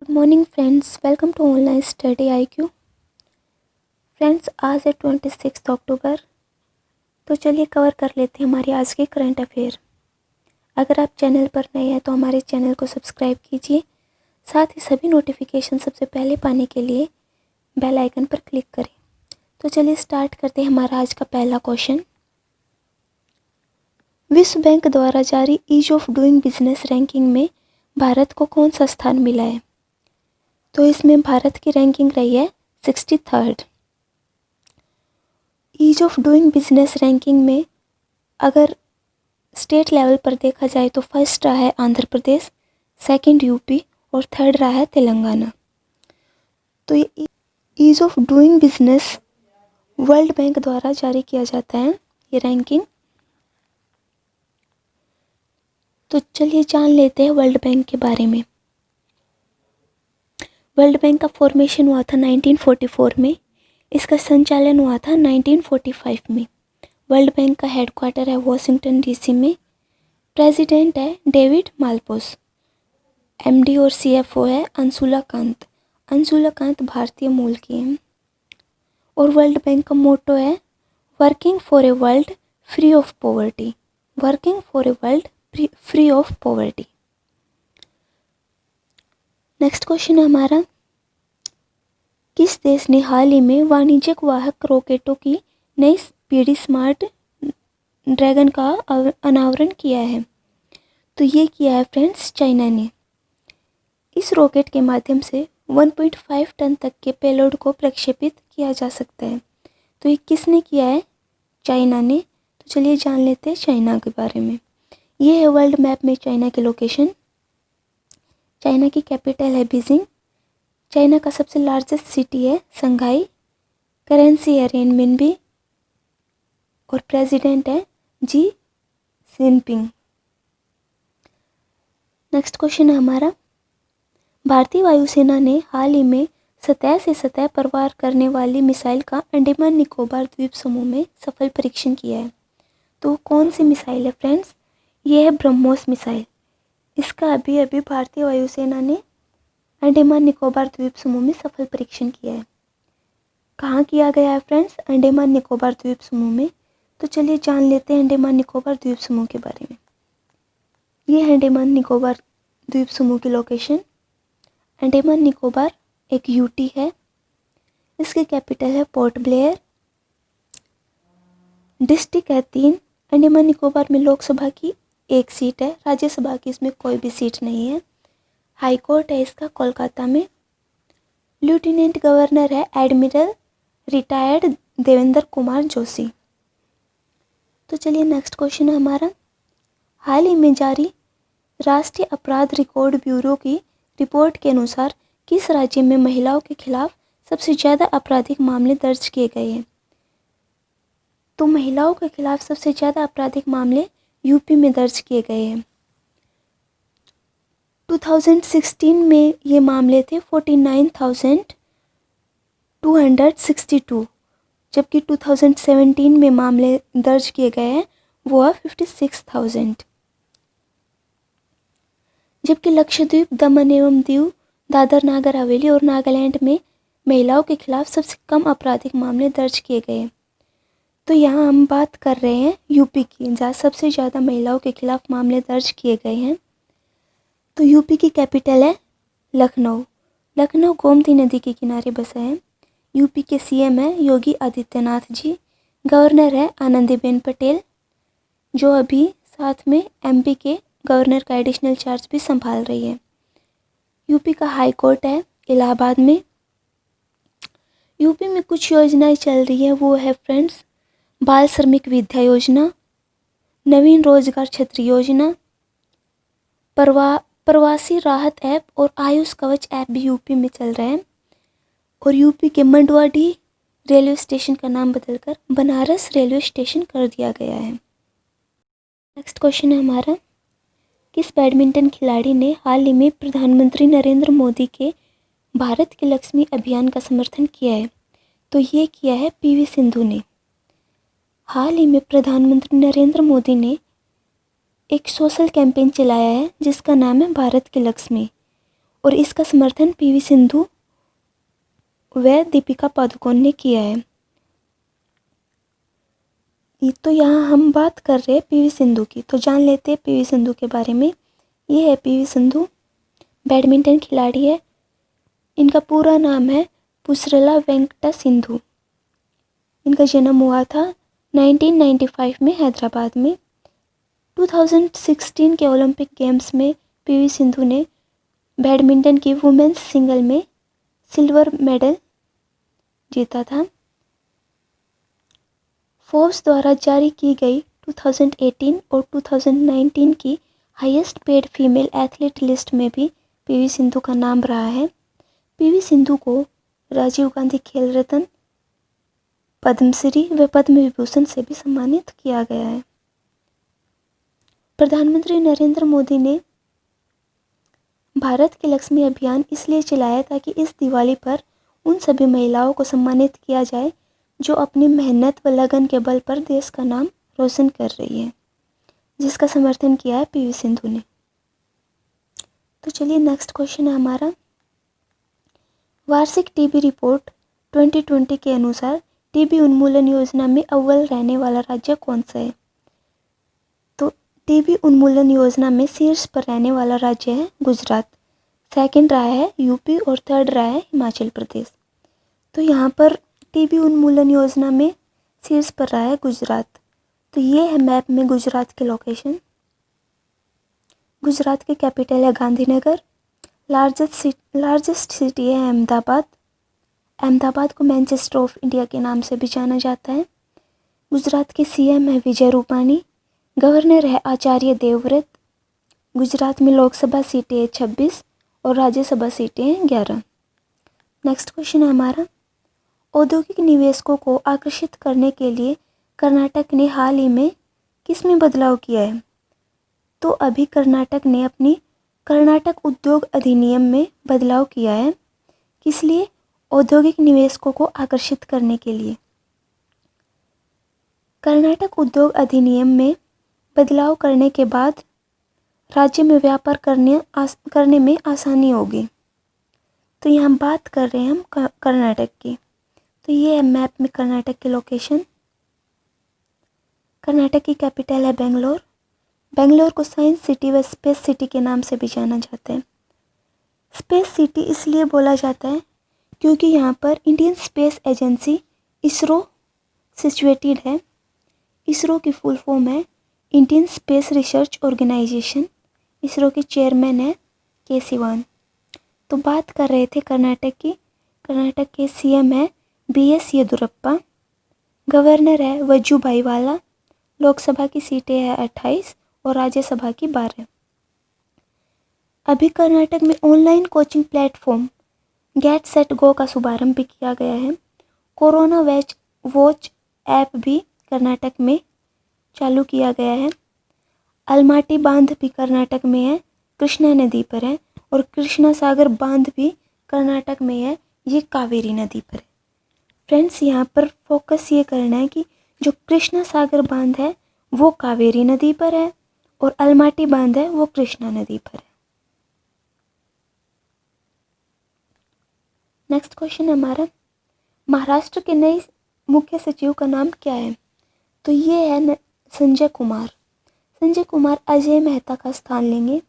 Good morning friends, welcome to online study IQ। Friends, आज है 26 अक्टूबर। तो चलिए कवर कर लेते हैं हमारी आज की करंट अफेयर। अगर आप चैनल पर नए हैं तो हमारे चैनल को सब्सक्राइब कीजिए, साथ ही सभी नोटिफिकेशन सबसे पहले पाने के लिए बेल आइकन पर क्लिक करें। तो चलिए स्टार्ट करते हैं हमारा आज का पहला क्वेश्चन। विश्व बैंक द्वारा जारी ease of doing business ranking में भारत को कौन सा स्थान मिला है? तो इसमें भारत की रैंकिंग रही है 63rd। Ease of doing business ranking में अगर स्टेट लेवल पर देखा जाए तो फर्स्ट रहा है आंध्र प्रदेश, सेकंड यूपी और थर्ड रहा है तेलंगाना। तो ये ease of doing business world bank द्वारा जारी किया जाता है ये रैंकिंग। तो चलिए जान लेते हैं वर्ल्ड बैंक के बारे में। वर्ल्ड बैंक का फॉर्मेशन हुआ था 1944 में, इसका संचालन हुआ था 1945 में। वर्ल्ड बैंक का हेडक्वार्टर है वॉशिंगटन DC में। प्रेसिडेंट है डेविड मालपास। MD और CFO है अंशुला कांत। अंशुला कांत भारतीय मूल की हैं। और वर्ल्ड बैंक का मोटो है working for a world free of poverty. Working for a world free of poverty. Next question है हमारा, किस देश ने हाल ही में वाणिज्यिक वाहक रॉकेटों की नई पीढ़ी स्मार्ट ड्रैगन का अनावरण किया है? तो ये किया है फ्रेंड्स चाइना ने। इस रॉकेट के माध्यम से 1.5 टन तक के पेलोड को प्रक्षेपित किया जा सकता है। तो ये किसने किया है? चाइना ने। तो चलिए जान लेते हैं चाइना के बारे में। ये है वर्ल्ड मैप में चाइना की लोकेशन। चाइना की कैपिटल है बीजिंग। चाइना का सबसे लार्जेस्ट सिटी है संघाई। करेंसी है रेनमिनबी और प्रेसिडेंट है जी जिनपिंग। नेक्स्ट क्वेश्चन है हमारा, भारतीय वायुसेना ने हाल ही में सतह से सतह पर वार करने वाली मिसाइल का अंडमान निकोबार द्वीप समूह में सफल परीक्षण किया है। तो कौन सी मिसाइल है फ्रेंड्स? ये है ब्रह्मोस मिसाइल। इसका अभी अभी भारतीय वायुसेना ने अंडमान निकोबार द्वीप समूह में सफल परीक्षण किया है। कहाँ किया गया है फ्रेंड्स? अंडमान निकोबार द्वीप समूह में। तो चलिए जान लेते हैं अंडमान निकोबार द्वीप समूह के बारे में। ये है अंडमान निकोबार द्वीप समूह की लोकेशन। अंडमान निकोबार एक यूटी है। इसकी कैपिटल है पोर्ट ब्लेयर। डिस्ट्रिक्ट है 3। अंडमान निकोबार में लोकसभा की 1 सीट है, राज्यसभा की इसमें कोई भी सीट नहीं है। हाई कोर्ट है इसका कोलकाता में। लेफ्टिनेंट गवर्नर है एडमिरल रिटायर्ड देवेंद्र कुमार जोशी। तो चलिए नेक्स्ट क्वेश्चन है हमारा, हाल ही में जारी राष्ट्रीय अपराध रिकॉर्ड ब्यूरो की रिपोर्ट के अनुसार किस राज्य में महिलाओं के खिलाफ सबसे ज़्यादा आपराधिक मामले दर्ज किए गए हैं? तो महिलाओं के खिलाफ सबसे ज़्यादा आपराधिक मामले यूपी में दर्ज किए गए हैं। 2016 में ये मामले थे 49,262, जबकि 2017 में मामले दर्ज किए गए हैं वो है 56,000। जबकि लक्षद्वीप, दमन एवं दीव, दादर नागर हवेली और नागालैंड में महिलाओं के खिलाफ सबसे कम आपराधिक मामले दर्ज किए गए। तो यहाँ हम बात कर रहे हैं यूपी की, जहाँ सबसे ज़्यादा महिलाओं के खिलाफ मामले दर्ज किए गए हैं। तो यूपी की कैपिटल है लखनऊ। लखनऊ गोमती नदी के किनारे बसा है। यूपी के CM है योगी आदित्यनाथ जी। गवर्नर है आनंदीबेन पटेल, जो अभी साथ में MP के गवर्नर का एडिशनल चार्ज भी संभाल रही है। यूपी का हाई कोर्ट है इलाहाबाद में। यूपी में कुछ योजनाएं चल रही है, वो है फ्रेंड्स बाल श्रमिक विद्या योजना, नवीन रोजगार छतरी योजना, प्रवासी राहत ऐप और आयुष कवच ऐप भी यूपी में चल रहे हैं। और यूपी के मंडुआडीह रेलवे स्टेशन का नाम बदलकर बनारस रेलवे स्टेशन कर दिया गया है। नेक्स्ट क्वेश्चन है हमारा, किस बैडमिंटन खिलाड़ी ने हाल ही में प्रधानमंत्री नरेंद्र मोदी के भारत की लक्ष्मी अभियान का समर्थन किया है? तो ये किया है PV सिंधु ने। हाल ही में प्रधानमंत्री नरेंद्र मोदी ने एक सोशल कैंपेन चलाया है जिसका नाम है भारत की लक्ष्मी। और इसका समर्थन पीवी सिंधु व दीपिका पादुकोण ने किया है। तो यहाँ हम बात कर रहे हैं पीवी सिंधु की, तो जान लेते हैं पीवी सिंधु के बारे में। ये है पीवी सिंधु, बैडमिंटन खिलाड़ी है। इनका पूरा नाम है पुसरला वेंकटा सिंधु। इनका जन्म हुआ था 1995 में हैदराबाद में। 2016 के ओलंपिक गेम्स में पीवी सिंधु ने बैडमिंटन की वुमेन्स सिंगल में सिल्वर मेडल जीता था। फोर्ब्स द्वारा जारी की गई 2018 और 2019 की highest paid female athlete list में भी पीवी सिंधु का नाम रहा है। पीवी सिंधु को राजीव गांधी खेल रत्न, पद्मश्री व पद्म विभूषण से भी सम्मानित किया गया है। प्रधानमंत्री नरेंद्र मोदी ने भारत की लक्ष्मी अभियान इसलिए चलाया ताकि इस दिवाली पर उन सभी महिलाओं को सम्मानित किया जाए जो अपनी मेहनत व लगन के बल पर देश का नाम रोशन कर रही है, जिसका समर्थन किया है पीवी सिंधु ने। तो चलिए नेक्स्ट क्वेश्चन है हमारा, वार्षिक टीबी रिपोर्ट 2020 के अनुसार टीबी उन्मूलन योजना में अव्वल रहने वाला राज्य कौन सा है? तो टीबी उन्मूलन योजना में शीर्ष पर रहने वाला राज्य है गुजरात, सेकंड रहा है यूपी और थर्ड रहा है हिमाचल प्रदेश। तो यहाँ पर टीबी उन्मूलन योजना में शीर्ष पर रहा है गुजरात। तो ये है मैप में गुजरात के लोकेशन। गुजरात की कैपिटल है गांधीनगर। लार्जेस्ट सिटी है अहमदाबाद। अहमदाबाद को मैनचेस्टर ऑफ इंडिया के नाम से भी जाना जाता है। गुजरात के सीएम है विजय रूपाणी। गवर्नर है आचार्य देवव्रत। गुजरात में लोकसभा सीटें हैं 26 और राज्यसभा सीटें हैं 11। नेक्स्ट क्वेश्चन है हमारा, औद्योगिक निवेशकों को आकर्षित करने के लिए कर्नाटक ने हाल ही में किस में बदलाव किया है? तो अभी कर्नाटक ने अपनी कर्नाटक उद्योग अधिनियम में बदलाव किया है। किस लिए? औद्योगिक निवेशकों को आकर्षित करने के लिए। कर्नाटक उद्योग अधिनियम में बदलाव करने के बाद राज्य में व्यापार करने में आसानी होगी। तो यहाँ बात कर रहे हैं हम कर्नाटक की। तो ये है मैप में कर्नाटक की लोकेशन। कर्नाटक की कैपिटल है बेंगलोर। बेंगलोर को साइंस सिटी व स्पेस सिटी के नाम से भी जाना जाता है। स्पेस सिटी इसलिए बोला जाता है क्योंकि यहाँ पर Indian space agency ISRO situated है। इसरो की फुल फॉर्म है Indian space research organisation. ISRO के चेयरमैन है के सिवान। तो बात कर रहे थे कर्नाटक की। कर्नाटक के सीएम है बीएस येदुरप्पा। गवर्नर है वजुभाई वाला। लोकसभा की सीटें है 28 और राज्यसभा की 12। अभी कर्नाटक में online coaching platform get set go का शुभारंभ भी किया गया है। कोरोना वॉच ऐप भी कर्नाटक में चालू किया गया है। अलमाटी बांध भी कर्नाटक में है, कृष्णा नदी पर है। और कृष्णा सागर बांध भी कर्नाटक में है, ये कावेरी नदी पर है। फ्रेंड्स, यहाँ पर फोकस ये करना है कि जो कृष्णा सागर बांध है वो कावेरी नदी पर है और अलमाटी बांध है वो कृष्णा नदी पर है। नेक्स्ट क्वेश्चन हमारा, महाराष्ट्र के नए मुख्य सचिव का नाम क्या है? तो ये है संजय कुमार। संजय कुमार अजय मेहता का स्थान लेंगे।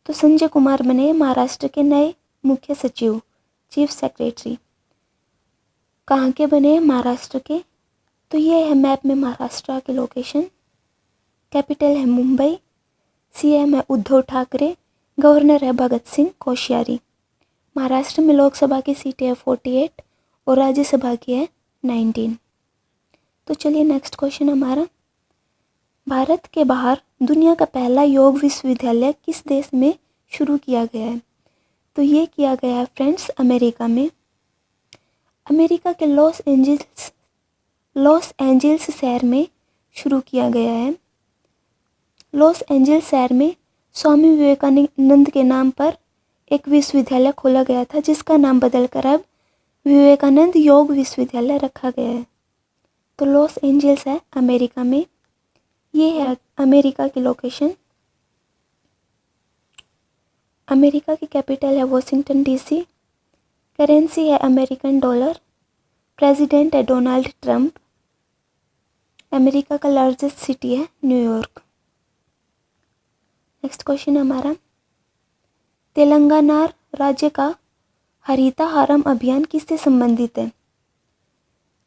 तो संजय कुमार बने महाराष्ट्र के नए मुख्य सचिव, चीफ सेक्रेटरी। कहाँ के बने? महाराष्ट्र के। तो ये है मैप में महाराष्ट्र की लोकेशन। कैपिटल है मुंबई। सीएम है उद्धव ठाकरे। गवर्नर है भगत सिंह कोश्यारी। महाराष्ट्र में लोकसभा की सीटें है 48 और राज्यसभा की है 19। तो चलिए नेक्स्ट क्वेश्चन हमारा, भारत के बाहर दुनिया का पहला योग विश्वविद्यालय किस देश में शुरू किया गया है? तो ये किया गया है फ्रेंड्स अमेरिका में। अमेरिका के लॉस एंजल्स शहर में शुरू किया गया है। लॉस एंजल्स शहर में स्वामी विवेकानंद के नाम पर एक विश्वविद्यालय खोला गया था, जिसका नाम बदलकर अब विवेकानंद योग विश्वविद्यालय रखा गया है। तो लॉस एंजल्स है अमेरिका में। ये है अमेरिका की लोकेशन। अमेरिका की कैपिटल है वॉशिंगटन डीसी। करेंसी है अमेरिकन डॉलर। प्रेसिडेंट है डोनाल्ड ट्रंप। अमेरिका का लार्जेस्ट सिटी है न्यूयॉर्क। नेक्स्ट क्वेश्चन हमारा, तेलंगाना राज्य का हरितहारम अभियान किससे संबंधित है?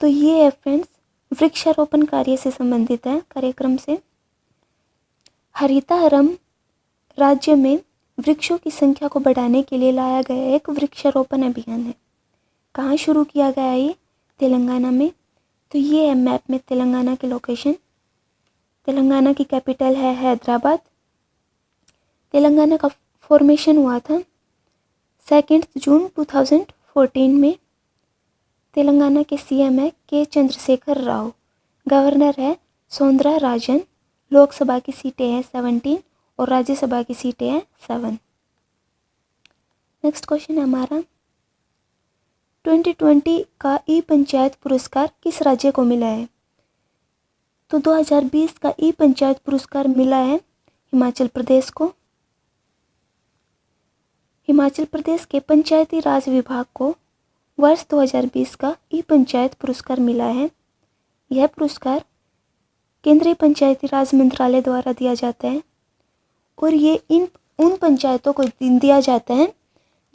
तो ये है फ्रेंड्स वृक्षारोपण कार्य से संबंधित है, कार्यक्रम से। हरितहारम राज्य में वृक्षों की संख्या को बढ़ाने के लिए लाया गया एक वृक्षारोपण अभियान है। कहाँ शुरू किया गया है ये? तेलंगाना में। तो ये है मैप में तेलंगाना की लोकेशन। तेलंगाना की कैपिटल है हैदराबाद। तेलंगाना का फॉर्मेशन हुआ था 2 जून 2014 में। तेलंगाना के सीएम है के चंद्रशेखर राव। गवर्नर है सोंद्रा राजन। लोकसभा की सीटें हैं 17 और राज्यसभा की सीटें हैं 7। नेक्स्ट क्वेश्चन है हमारा, 2020 का ई पंचायत पुरस्कार किस राज्य को मिला है? तो 2020 का ई पंचायत पुरस्कार मिला है हिमाचल प्रदेश को। हिमाचल प्रदेश के पंचायती राज विभाग को वर्ष 2020 का ई पंचायत पुरस्कार मिला है। यह पुरस्कार केंद्रीय पंचायती राज मंत्रालय द्वारा दिया जाता है और ये उन पंचायतों को दिया जाता है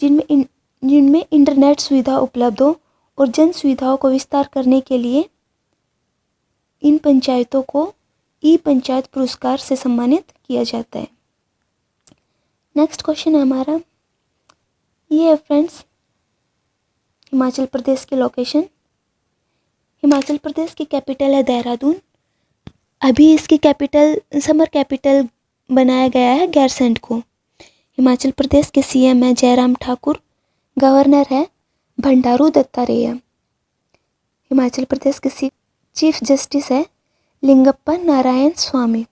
जिनमें इंटरनेट सुविधा उपलब्ध हो और जन सुविधाओं को विस्तार करने के लिए इन पंचायतों को ई पंचायत पुरस्कार से सम्मानित किया जाता है। नेक्स्ट क्वेश्चन है हमारा, ये है फ्रेंड्स हिमाचल प्रदेश की लोकेशन। हिमाचल प्रदेश की कैपिटल है देहरादून। अभी इसकी समर कैपिटल बनाया गया है गैरसैंण को। हिमाचल प्रदेश के सीएम है जयराम ठाकुर। गवर्नर है भंडारू दत्तात्रेय। हिमाचल प्रदेश के चीफ जस्टिस है लिंगप्पा नारायण स्वामी।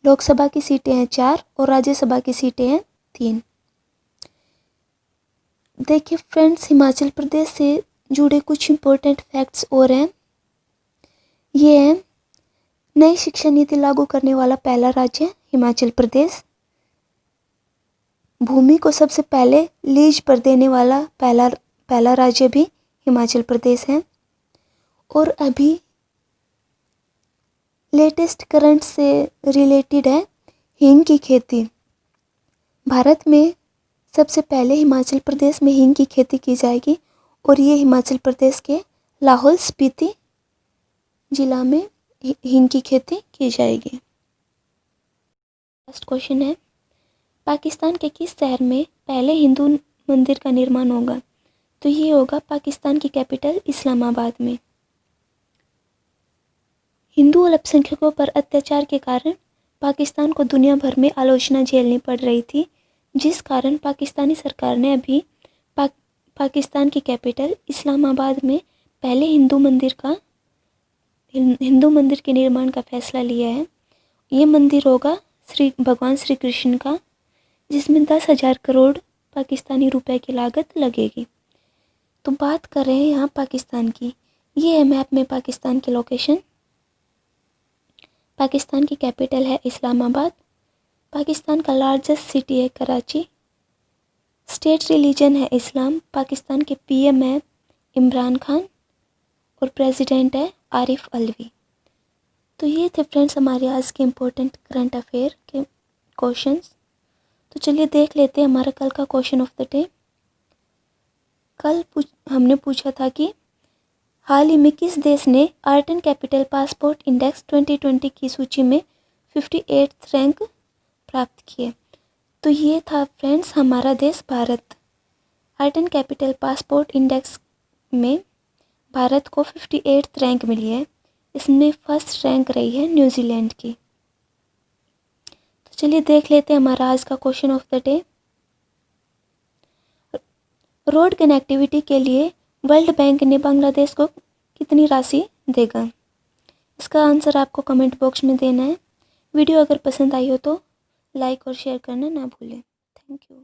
लोकसभा की सीटें हैं 4 और राज्यसभा की सीटें हैं 3। देखिए फ्रेंड्स, हिमाचल प्रदेश से जुड़े कुछ इम्पोर्टेंट फैक्ट्स और हैं। ये है नई शिक्षा नीति लागू करने वाला पहला राज्य हिमाचल प्रदेश। भूमि को सबसे पहले लीज पर देने वाला पहला राज्य भी हिमाचल प्रदेश है। और अभी लेटेस्ट करंट से रिलेटेड है हींग की खेती। भारत में सबसे पहले हिमाचल प्रदेश में हींग की खेती की जाएगी और ये हिमाचल प्रदेश के लाहौल स्पीति जिला में हींग की खेती की जाएगी। लास्ट क्वेश्चन है, पाकिस्तान के किस शहर में पहले हिंदू मंदिर का निर्माण होगा? तो ये होगा पाकिस्तान की कैपिटल इस्लामाबाद में। हिंदू अल्पसंख्यकों पर अत्याचार के कारण पाकिस्तान को दुनिया भर में आलोचना झेलनी पड़ रही थी, जिस कारण पाकिस्तानी सरकार ने अभी पाकिस्तान की कैपिटल इस्लामाबाद में पहले हिंदू मंदिर के निर्माण का फैसला लिया है। ये मंदिर होगा भगवान श्री कृष्ण का, जिसमें 10,000 करोड़ पाकिस्तानी रुपए की लागत लगेगी। तो बात कर रहे हैं यहाँ पाकिस्तान की। ये है मैप में पाकिस्तान की लोकेशन। पाकिस्तान की कैपिटल है इस्लामाबाद। पाकिस्तान का लार्जेस्ट सिटी है कराची। स्टेट रिलीजन है इस्लाम। पाकिस्तान के पीएम है इमरान खान और प्रेसिडेंट है आरिफ अलवी। तो ये थे फ्रेंड्स हमारे आज के इम्पोर्टेंट करंट अफेयर के क्वेश्चंस। तो चलिए देख लेते हैं हमारा कल का क्वेश्चन ऑफ द डे। कल हमने पूछा था कि हाल ही में किस देश ने art and capital passport index 2020 की सूची में 58th रैंक प्राप्त किए? तो ये था फ्रेंड्स हमारा देश Bharat. Art and capital passport index में भारत को 58th रैंक मिली है। इसमें फर्स्ट रैंक रही है न्यूजीलैंड की। तो चलिए देख लेते हैं हमारा आज का question of the day. Road connectivity के लिए वर्ल्ड बैंक ने बांग्लादेश को कितनी राशि देगा? इसका आंसर आपको कमेंट बॉक्स में देना है। वीडियो अगर पसंद आई हो तो लाइक और शेयर करना ना भूलें। Thank you.